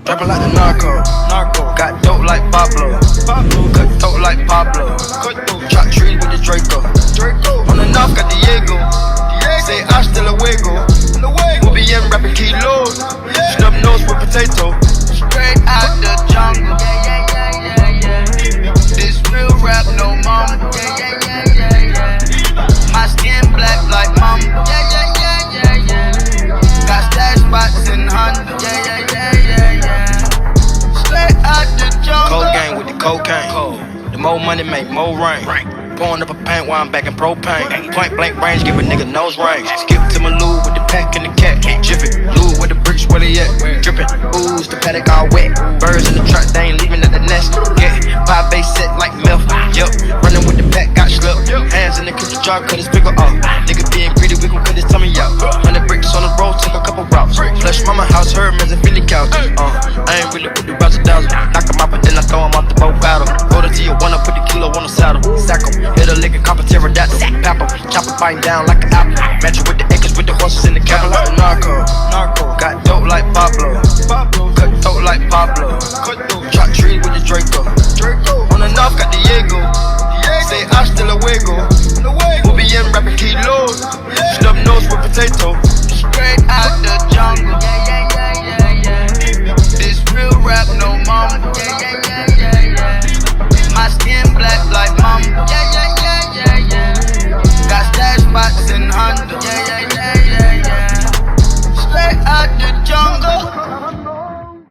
Trapping like the narco, got dope like Pablo, cut dope like Pablo, chop trees with the Draco, on the north got Diego, say hasta luego, we'll be in rapping kilos, snub nose with potato, straight out the jungle, this real rap no mumble, my skin black like mumble, got stash spots in Honda, Cold gang with the cocaine. The more money make more rain. Pouring up a paint while I'm back in propane. Point blank range, give a nigga nose range. Skip to my loo with the pack and the cat. Jiffy, loo with the bricks, where they at? Drippin', ooze, the paddock all wet. Birds in the truck, they ain't leaving at the nest. Get 5 base set like milk. Yup, running with the pack, got slipped. Hands in the cookie jar, cut his pickle off. Nigga being greedy, we gon' cut his tummy out. 100 bricks on the road, took a couple routes. Flush mama house, her man's a Philly couch. I ain't really with the razzle dazzle. Knock him out, but then I throw him off the boat battle. Go to Tijuana, put the kilo on the saddle. Sack him, hit a lick and cop a pterodactyl. Pap him, chop him, biting down like an apple. Match it with the acres, with the horses in the cattle. Like a narco, got dope like Pablo, cut dope like Pablo, chop trees with the Draco,